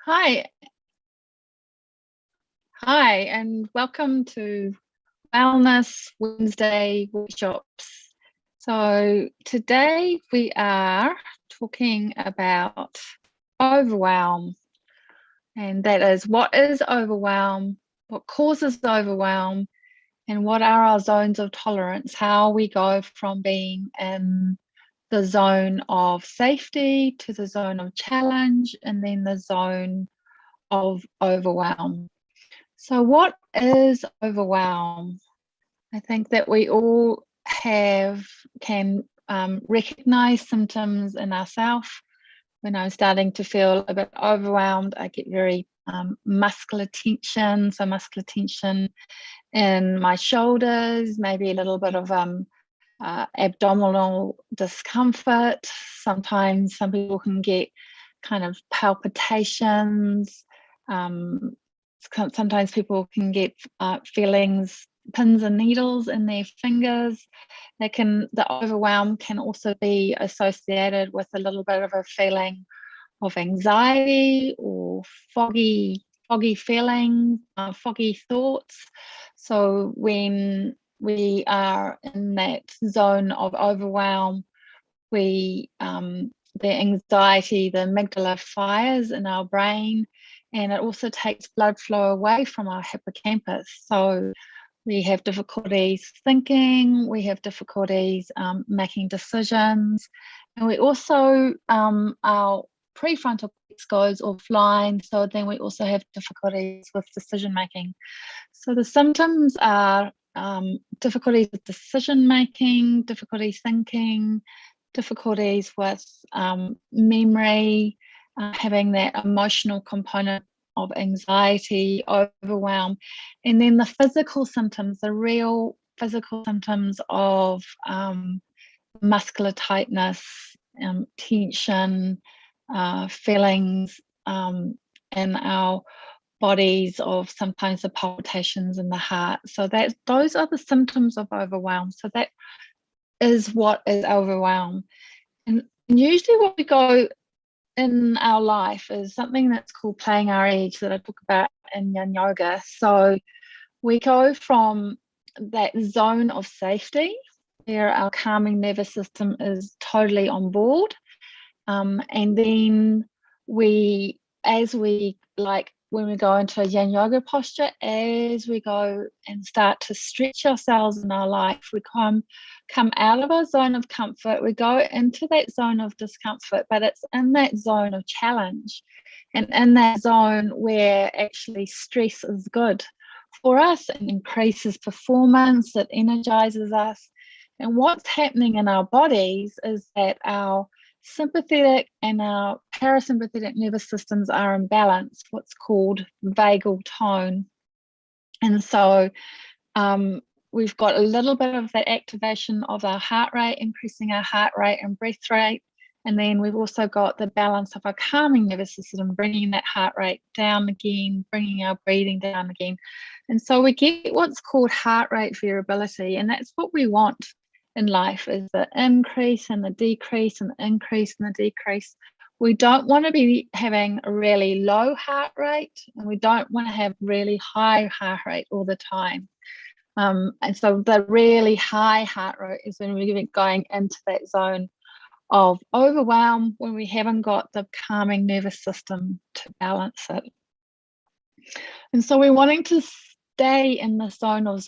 Hi, and welcome to Wellness Wednesday workshops. So today we are talking about overwhelm, and that is, what is overwhelm, what causes overwhelm, and what are our zones of tolerance, how we go from being in the zone of safety to the zone of challenge and then the zone of overwhelm. So what is overwhelm? I think that we all can recognize symptoms in ourselves. When I'm starting to feel a bit overwhelmed, I get very muscular tension. So muscular tension in my shoulders, maybe a little bit of abdominal discomfort. Sometimes some people can get kind of palpitations. Sometimes people can get feelings, pins and needles in their fingers. The overwhelm can also be associated with a little bit of a feeling of anxiety or foggy feelings, foggy thoughts. So when we are in that zone of overwhelm, the anxiety, the amygdala fires in our brain, and it also takes blood flow away from our hippocampus. So we have difficulties thinking, we have difficulties making decisions, and we also, our prefrontal cortex goes offline, so then we also have difficulties with decision making. So the symptoms are difficulties with decision making, difficulties thinking, difficulties with memory, having that emotional component of anxiety, overwhelm, and then the physical symptoms, the real physical symptoms of muscular tightness, tension, feelings in our bodies of sometimes the palpitations in the heart. So those are the symptoms of overwhelm. So that is what is overwhelm. And usually what we go in our life is something that's called playing our edge, that I talk about in yin yoga. So we go from that zone of safety where our calming nervous system is totally on board, and then when we go into a yin yoga posture, as we go and start to stretch ourselves in our life, we come out of our zone of comfort, we go into that zone of discomfort, but it's in that zone of challenge, and in that zone where actually stress is good for us and increases performance, it energizes us. And what's happening in our bodies is that our sympathetic and our parasympathetic nervous systems are in balance, what's called vagal tone. And so we've got a little bit of that activation of our heart rate, increasing our heart rate and breath rate. And then we've also got the balance of our calming nervous system, bringing that heart rate down again, bringing our breathing down again. And so we get what's called heart rate variability. And that's what we want in life, is the increase and the decrease and the increase and the decrease. We don't want to be having a really low heart rate, and we don't want to have really high heart rate all the time. And so the really high heart rate is when we're going into that zone of overwhelm, when we haven't got the calming nervous system to balance it. And so we're wanting to stay in the zone of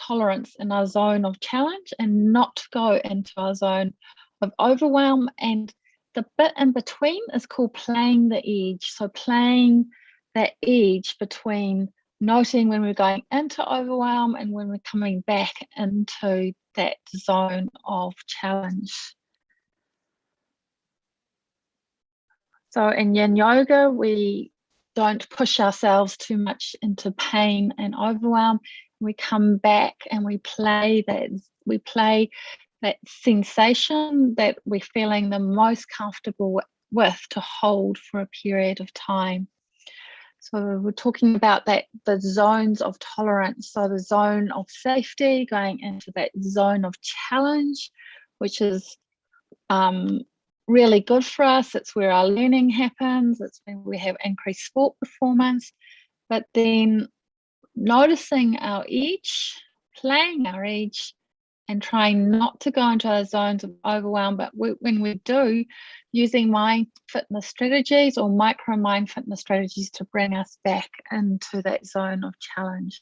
tolerance, in our zone of challenge, and not go into our zone of overwhelm. And the bit in between is called playing the edge. So playing that edge between noting when we're going into overwhelm and when we're coming back into that zone of challenge. So in yin yoga, we don't push ourselves too much into pain and overwhelm. We come back and we play that sensation that we're feeling the most comfortable with to hold for a period of time. So we're talking about the zones of tolerance. So the zone of safety, going into that zone of challenge, which is really good for us. It's where our learning happens. It's when we have increased sport performance. But then noticing our edge, playing our edge, and trying not to go into our zones of overwhelm. But when we do, using MindFitness strategies or microMindFitness strategies to bring us back into that zone of challenge.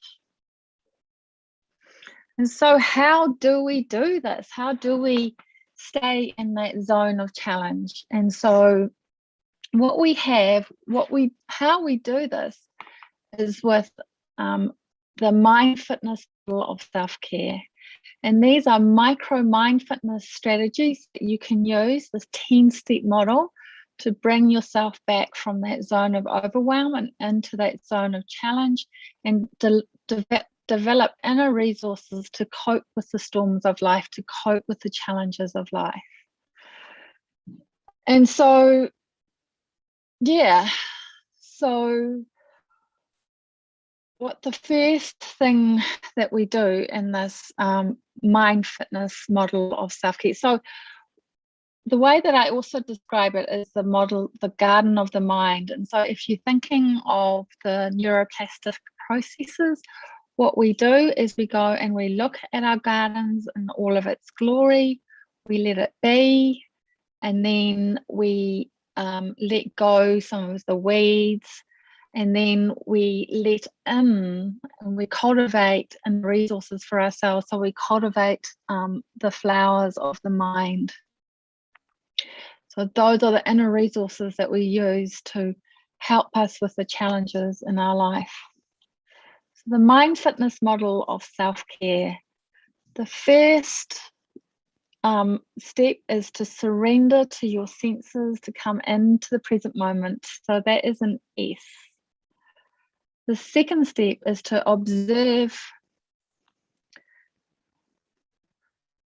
And so how do we do this? How do we stay in that zone of challenge? And so how we do this is with the MindFitness model of self-care. And these are micro-MindFitness strategies that you can use, this 10-step model, to bring yourself back from that zone of overwhelm and into that zone of challenge, and develop inner resources to cope with the storms of life, to cope with the challenges of life. And so, yeah, so what the first thing that we do in this MindFitness model of self-care, so the way that I also describe it is the model, the garden of the mind. And so if you're thinking of the neuroplastic processes, what we do is we go and we look at our gardens in all of its glory, we let it be, and then we let go some of the weeds, and then we let in and we cultivate and resources for ourselves. So we cultivate the flowers of the mind. So those are the inner resources that we use to help us with the challenges in our life. So the MindFitness model of self-care. The first step is to surrender to your senses, to come into the present moment. So that is an S. The second step is to observe.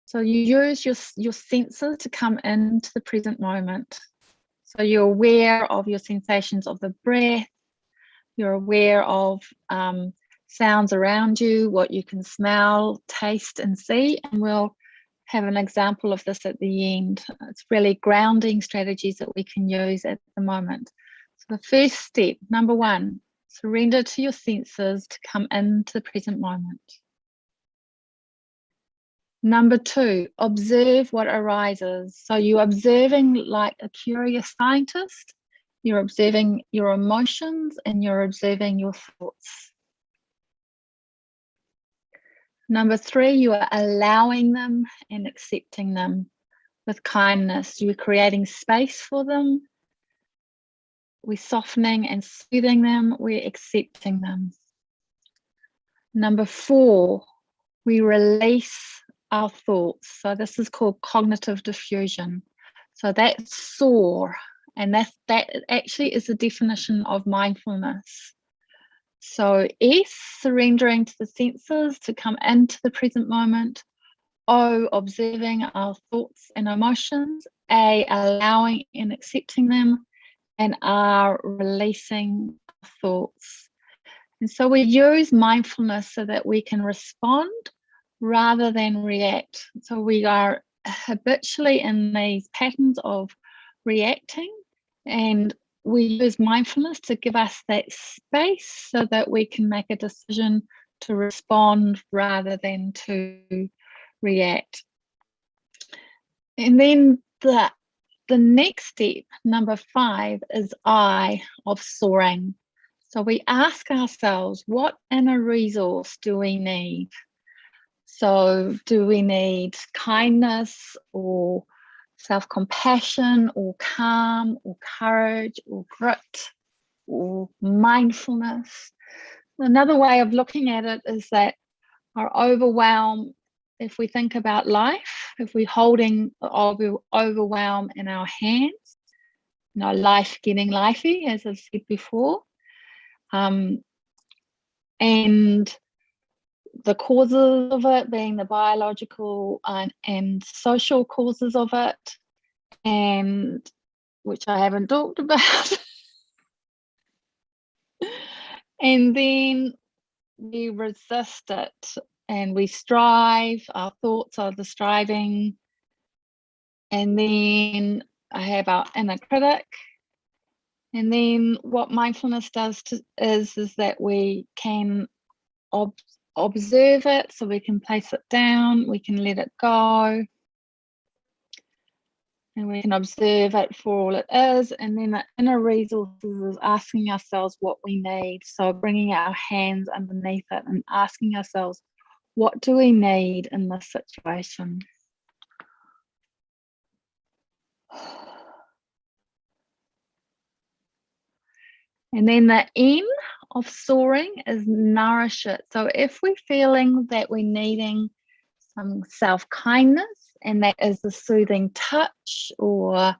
So you use your senses to come into the present moment. So you're aware of your sensations of the breath, you're aware of sounds around you, what you can smell, taste, and see. And we'll have an example of this at the end. It's really grounding strategies that we can use at the moment. So the first step, number one, surrender to your senses to come into the present moment. Number two, observe what arises. So you're observing like a curious scientist. You're observing your emotions and you're observing your thoughts. Number three, you are allowing them and accepting them with kindness. You're creating space for them. We're softening and soothing them. We're accepting them. Number four, we release our thoughts. So this is called cognitive diffusion. So that's SOAR, and that actually is the definition of mindfulness. So S, surrendering to the senses to come into the present moment. O, observing our thoughts and emotions. A, allowing and accepting them. And R, releasing thoughts. And so we use mindfulness so that we can respond rather than react. So we are habitually in these patterns of reacting, and we use mindfulness to give us that space so that we can make a decision to respond rather than to react. And then the next step, number 5, is I, of soaring. So we ask ourselves, what inner resource do we need? So do we need kindness or self-compassion or calm or courage or grit or mindfulness? Another way of looking at it is that our overwhelm, if we think about life, if we're holding overwhelm in our hands, life getting lifey, as I've said before, and the causes of it being the biological and social causes of it, and which I haven't talked about. And then we resist it and we strive. Our thoughts are the striving. And then have our inner critic. And then what mindfulness does is that we can observe it, so we can place it down, we can let it go, and we can observe it for all it is. And then the inner resources is asking ourselves what we need. So bringing our hands underneath it and asking ourselves, what do we need in this situation? And then the N of soaring is nourish it. So if we're feeling that we're needing some self-kindness, and that is the soothing touch, or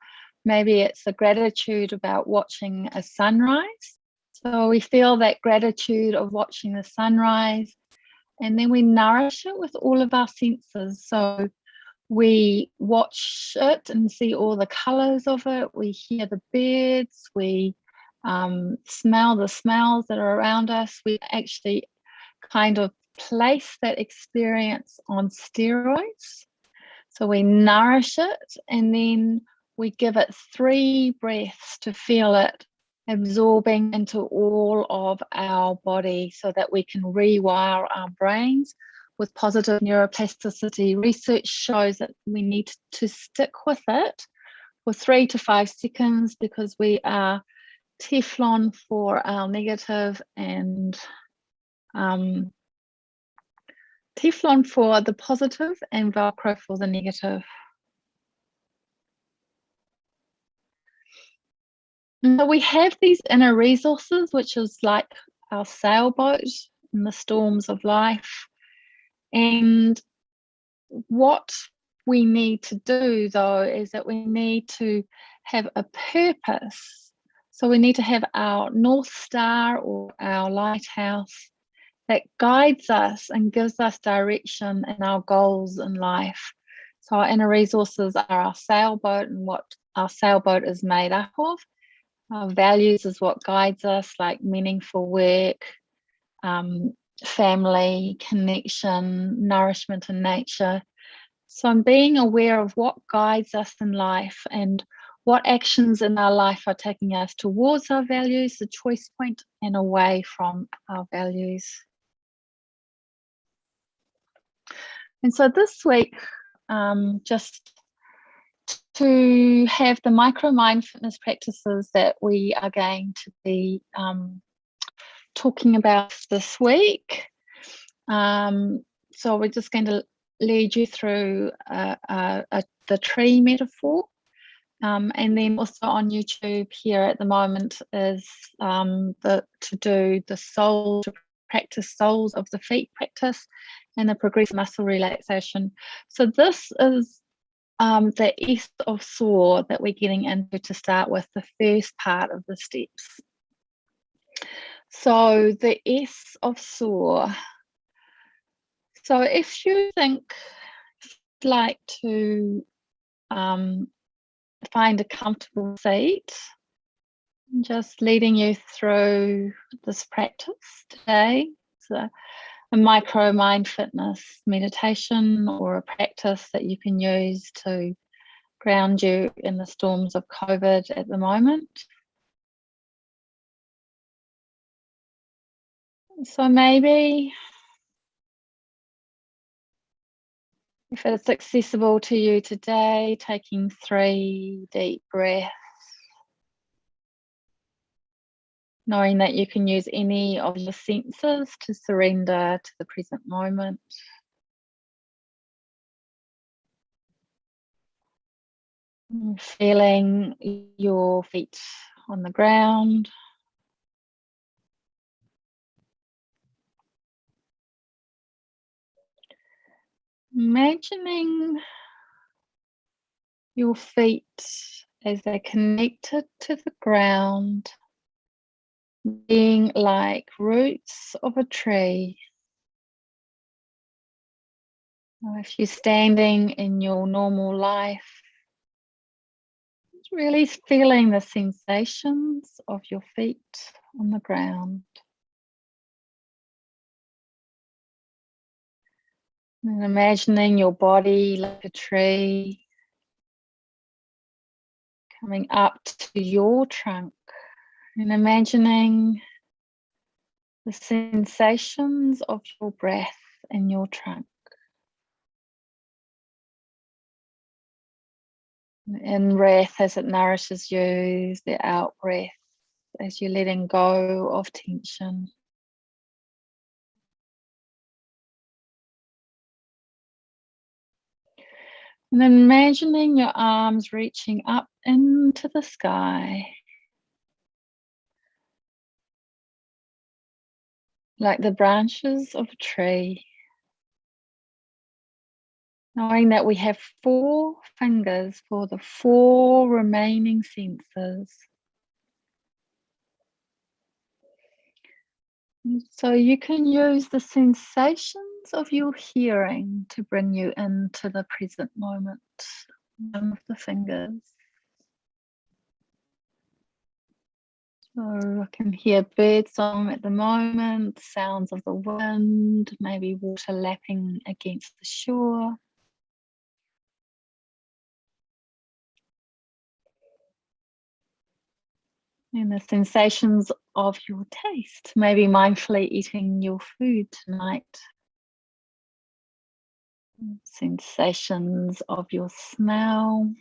maybe it's the gratitude about watching a sunrise. So we feel that gratitude of watching the sunrise, and then we nourish it with all of our senses. So we watch it and see all the colors of it. We hear the birds. We smell the smells that are around us. We actually kind of place that experience on steroids. So we nourish it, and then we give it 3 breaths to feel it absorbing into all of our body, so that we can rewire our brains with positive neuroplasticity. Research shows that we need to stick with it for 3 to 5 seconds, because we are Teflon for our negative, and Teflon for the positive and Velcro for the negative. So we have these inner resources, which is like our sailboat in the storms of life. And what we need to do, though, is that we need to have a purpose. So we need to have our North Star or our lighthouse that guides us and gives us direction in our goals in life. So our inner resources are our sailboat and what our sailboat is made up of. Our values is what guides us, like meaningful work, family, connection, nourishment in nature. So I'm being aware of what guides us in life and what actions in our life are taking us towards our values, the choice point, and away from our values. And so this week, just to have the microMindFitness practices that we are going to be talking about this week. So we're just going to lead you through the tree metaphor. And then also on YouTube here at the moment is to do the soul, to practice soles of the feet practice and the progressive muscle relaxation. So this is the S of SOAR that we're getting into to start with, the first part of the steps. So the S of SOAR. So if you think you'd like to find a comfortable seat, just leading you through this practice today. So a microMindFitness meditation or a practice that you can use to ground you in the storms of COVID at the moment. So maybe if it's accessible to you today, taking 3 deep breaths, knowing that you can use any of your senses to surrender to the present moment. Feeling your feet on the ground. Imagining your feet as they're connected to the ground, being like roots of a tree. Or if you're standing in your normal life, really feeling the sensations of your feet on the ground. And imagining your body like a tree, Coming up to your trunk and imagining the sensations of your breath in your trunk. The in-breath as it nourishes you, the out-breath as you're letting go of tension. And then imagining your arms reaching up into the sky, like the branches of a tree. Knowing that we have 4 fingers for the 4 remaining senses. So you can use the sensations of your hearing to bring you into the present moment. One of the fingers. So I can hear birdsong at the moment, sounds of the wind, maybe water lapping against the shore. And the sensations of your taste, maybe mindfully eating your food tonight. Sensations of your smell.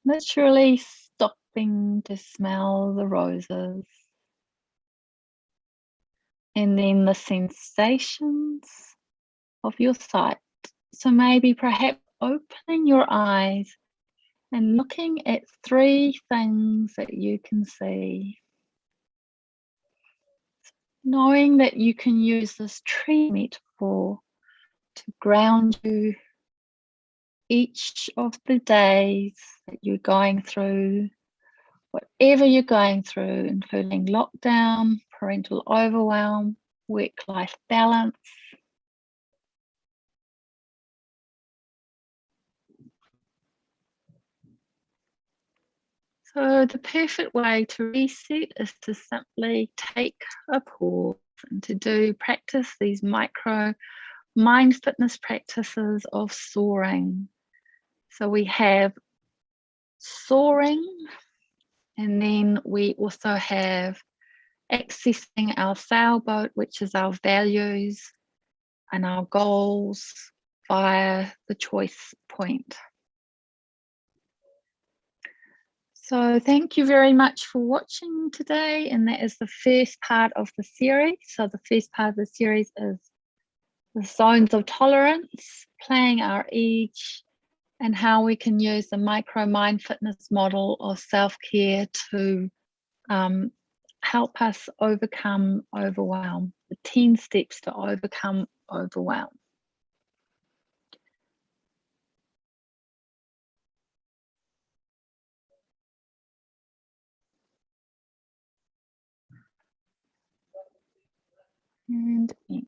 Literally stopping to smell the roses. And then the sensations of your sight. So maybe perhaps opening your eyes and looking at 3 things that you can see. Knowing that you can use this tree metaphor to ground you each of the days that you're going through, whatever you're going through, including lockdown, parental overwhelm, work-life balance. So the perfect way to reset is to simply take a pause and to practice these micro MindFitness practices of soaring. So we have soaring, and then we also have accessing our sailboat, which is our values and our goals via the choice point. So thank you very much for watching today, and that is the first part of the series. So the first part of the series is the zones of tolerance, playing our edge, and how we can use the micro-mindfitness model of self-care to help us overcome overwhelm, the 10 steps to overcome overwhelm. And end.